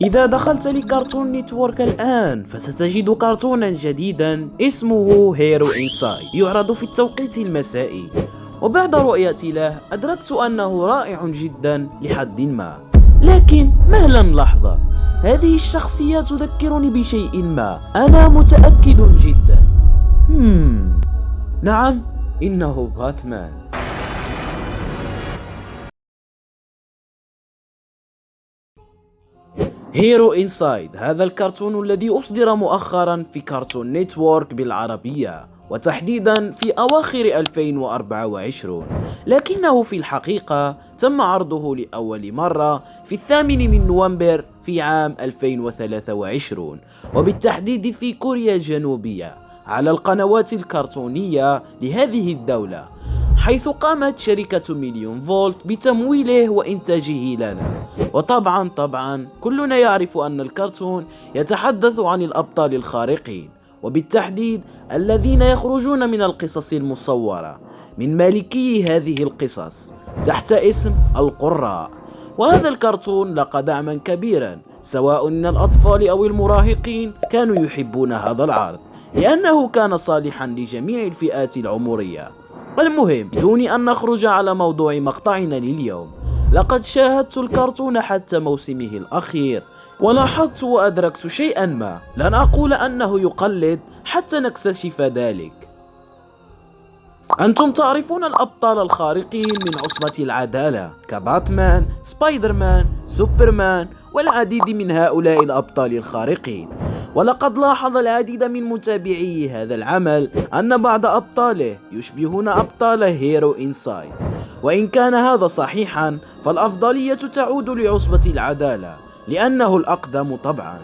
إذا دخلت لكارتون نتورك الآن فستجد كرتونا جديدا اسمه هيرو إنسايد يعرض في التوقيت المسائي، وبعد رؤيتي له أدركت أنه رائع جدا لحد ما. لكن مهلا لحظة، هذه الشخصية تذكرني بشيء ما، أنا متأكد جدا. نعم، إنه باتمان. هيرو إنسايد هذا الكرتون الذي أصدر مؤخرا في كارتون نتورك بالعربية، وتحديدا في أواخر 2024، لكنه في الحقيقة تم عرضه لأول مرة في 8 من نوفمبر في عام 2023، وبالتحديد في كوريا الجنوبية على القنوات الكرتونية لهذه الدولة، حيث قامت شركة مليون فولت بتمويله وإنتاجه لنا. وطبعا كلنا يعرف أن الكرتون يتحدث عن الأبطال الخارقين، وبالتحديد الذين يخرجون من القصص المصورة من مالكي هذه القصص تحت اسم القراء. وهذا الكرتون لقى دعما كبيرا سواء من الأطفال أو المراهقين، كانوا يحبون هذا العرض لأنه كان صالحا لجميع الفئات العمرية. المهم، دون أن نخرج على موضوع مقطعنا لليوم، لقد شاهدت الكرتون حتى موسمه الأخير، ولاحظت وأدركت شيئا ما، لن أقول أنه يقلد حتى نكتشف ذلك. أنتم تعرفون الأبطال الخارقين من عصمة العدالة كباتمان، سبايدر مان، سوبرمان والعديد من هؤلاء الأبطال الخارقين. ولقد لاحظ العديد من متابعي هذا العمل أن بعض أبطاله يشبهون أبطال هيرو إنسايد، وإن كان هذا صحيحا فالأفضلية تعود لعصبة العدالة لأنه الأقدم طبعا.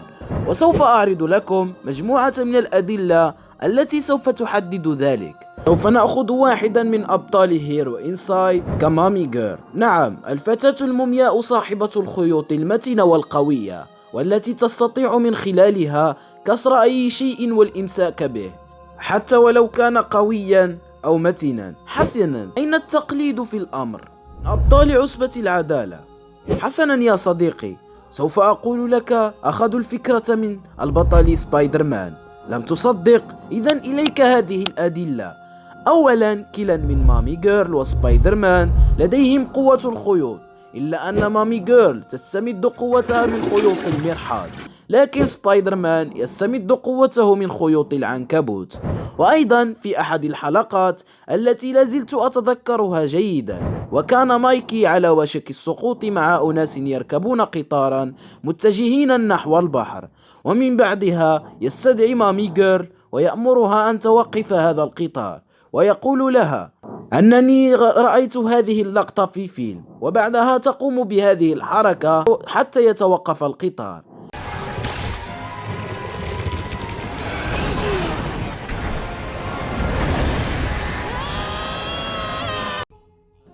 وسوف أعرض لكم مجموعة من الأدلة التي سوف تحدد ذلك. سوف نأخذ واحدا من أبطال هيرو إنسايد كمامي جير، نعم، الفتاة المومياء صاحبة الخيوط المتنة والقوية، والتي تستطيع من خلالها كسر أي شيء والإمساك به حتى ولو كان قويا أو متنا. حسنا، أين التقليد في الأمر؟ أبطال عصبة العدالة. حسنا يا صديقي، سوف أقول لك أخذوا الفكرة من البطل سبايدر مان. لم تصدق؟ إذن إليك هذه الأدلة. أولا، كلا من مامي جيرل وسبايدر مان لديهم قوة الخيوط، إلا أن مامي جيرل تستمد قوتها من خيوط المرحاض، لكن سبايدر مان يستمد قوته من خيوط العنكبوت. وأيضا في أحد الحلقات التي لازلت أتذكرها جيدا، وكان مايكي على وشك السقوط مع أناس يركبون قطارا متجهين نحو البحر، ومن بعدها يستدعي مامي جيرل ويأمرها أن توقف هذا القطار، ويقول لها أنني رأيت هذه اللقطة في فيلم، وبعدها تقوم بهذه الحركة حتى يتوقف القطار.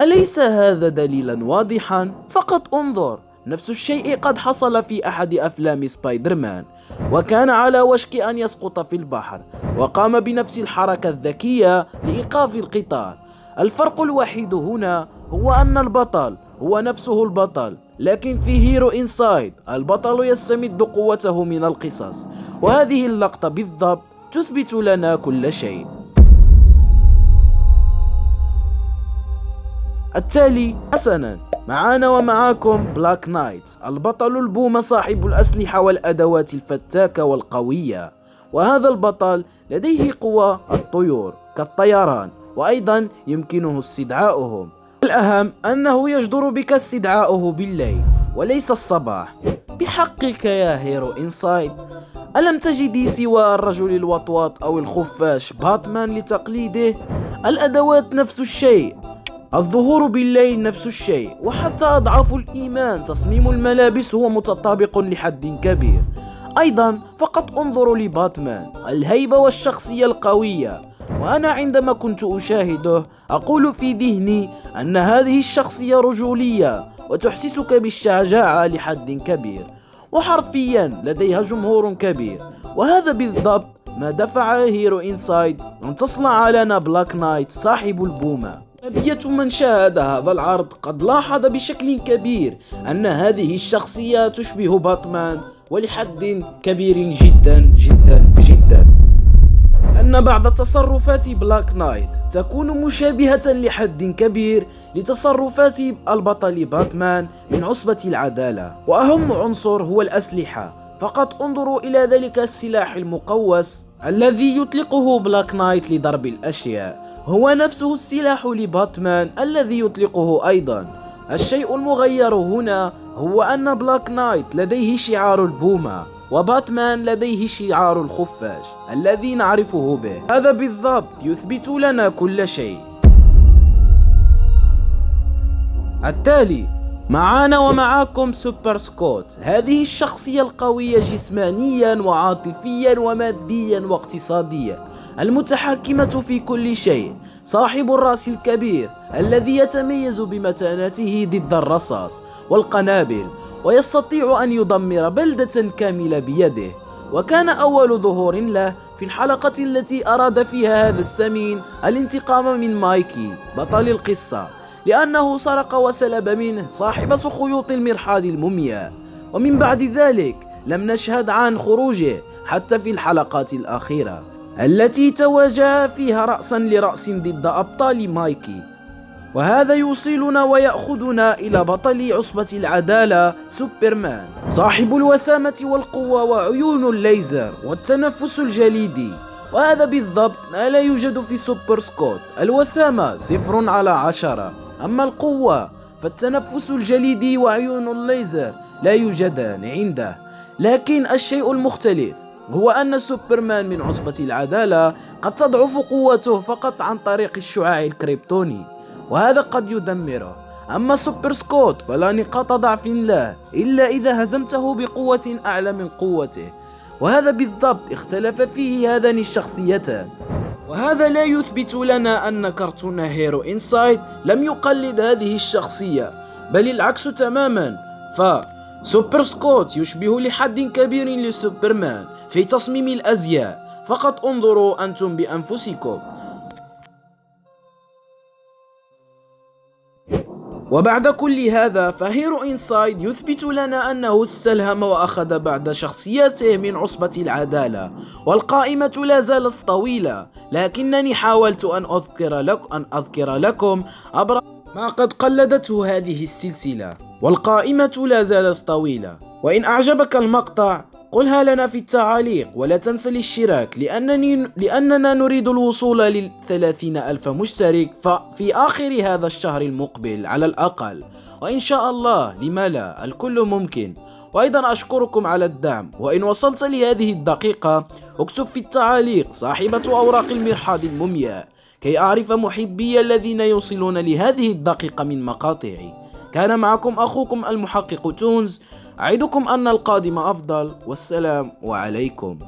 أليس هذا دليلا واضحا؟ فقط انظر، نفس الشيء قد حصل في أحد أفلام سبايدر مان، وكان على وشك أن يسقط في البحر وقام بنفس الحركة الذكية لإيقاف القطار. الفرق الوحيد هنا هو أن البطل هو نفسه البطل، لكن في هيرو إنسايد البطل يستمد قوته من القصص، وهذه اللقطة بالضبط تثبت لنا كل شيء. التالي، حسنا، معانا ومعاكم بلاك نايت، البطل البوم صاحب الأسلحة والأدوات الفتاكة والقوية، وهذا البطل لديه قوة الطيور كالطيران، وأيضا يمكنه استدعاؤهم. الأهم أنه يجدر بك استدعاؤه بالليل وليس الصباح. بحقك يا هيرو إنسايد، ألم تجدي سوى الرجل الوطواط أو الخفاش باتمان لتقليده؟ الأدوات نفس الشيء، الظهور بالليل نفس الشيء، وحتى أضعاف الإيمان تصميم الملابس هو متطابق لحد كبير. أيضا فقط انظروا لباتمان، الهيبة والشخصية القوية، وأنا عندما كنت أشاهده أقول في ذهني أن هذه الشخصية رجولية وتحسسك بالشجاعة لحد كبير، وحرفيا لديها جمهور كبير. وهذا بالضبط ما دفع هيرو إنسايد أن تصنع لنا بلاك نايت صاحب البومة. أغلبية من شاهد هذا العرض قد لاحظ بشكل كبير أن هذه الشخصية تشبه باتمان ولحد كبير جدا جدا جدا، أن بعض تصرفات بلاك نايت تكون مشابهة لحد كبير لتصرفات البطل باتمان من عصبة العدالة. وأهم عنصر هو الأسلحة، فقط انظروا إلى ذلك السلاح المقوس الذي يطلقه بلاك نايت لضرب الأشياء، هو نفسه السلاح لباتمان الذي يطلقه أيضا. الشيء المغير هنا هو أن بلاك نايت لديه شعار البومة وباتمان لديه شعار الخفاش الذي نعرفه به. هذا بالضبط يثبت لنا كل شيء. التالي معانا ومعاكم سوبر سكوت، هذه الشخصية القوية جسمانيا وعاطفيا وماديا واقتصاديا، المتحكمة في كل شيء، صاحب الرأس الكبير الذي يتميز بمتانته ضد الرصاص والقنابل، ويستطيع أن يدمر بلدة كاملة بيده. وكان أول ظهور له في الحلقة التي أراد فيها هذا السمين الانتقام من مايكي بطل القصة، لأنه سرق وسلب منه صاحبة خيوط المرحاض المومياء. ومن بعد ذلك لم نشهد عن خروجه حتى في الحلقات الأخيرة التي تواجه فيها رأسا لرأس ضد أبطال مايكي. وهذا يوصلنا ويأخذنا إلى بطل عصبة العدالة سوبرمان، صاحب الوسامة والقوة وعيون الليزر والتنفس الجليدي. وهذا بالضبط ما لا يوجد في سوبر سكوت. الوسامة 0/10، أما القوة فالتنفس الجليدي وعيون الليزر لا يوجدان عنده. لكن الشيء المختلف هو أن سوبرمان من عصبة العدالة قد تضعف قوته فقط عن طريق الشعاع الكريبتوني، وهذا قد يدمره. أما سوبر سكوت فلا نقاط ضعف له إلا إذا هزمته بقوة أعلى من قوته، وهذا بالضبط اختلف فيه هذان الشخصيتان. وهذا لا يثبت لنا أن كرتون هيرو إنسايد لم يقلد هذه الشخصية، بل العكس تماما، فسوبر سكوت يشبه لحد كبير لسوبرمان في تصميم الأزياء. فقط انظروا أنتم بأنفسكم. وبعد كل هذا فهيرو إنسايد يثبت لنا أنه استلهم وأخذ بعض شخصياته من عصبة العدالة، والقائمة لا زالت طويلة، لكنني حاولت أن أذكر لكم أبرز ما قد قلدته هذه السلسلة، والقائمة لا زالت طويلة. وإن أعجبك المقطع قلها لنا في التعاليق، ولا تنسى الاشتراك لأننا نريد الوصول ل30,000 مشترك في آخر هذا الشهر المقبل على الأقل، وإن شاء الله لما لا، الكل ممكن. وأيضا أشكركم على الدعم. وإن وصلت لهذه الدقيقة اكتب في التعاليق صاحبة أوراق المرحاض المومياء كي أعرف محبي الذين يوصلون لهذه الدقيقة من مقاطعي. كان معكم أخوكم المحقق تونز، أعدكم أن القادم أفضل، والسلام عليكم.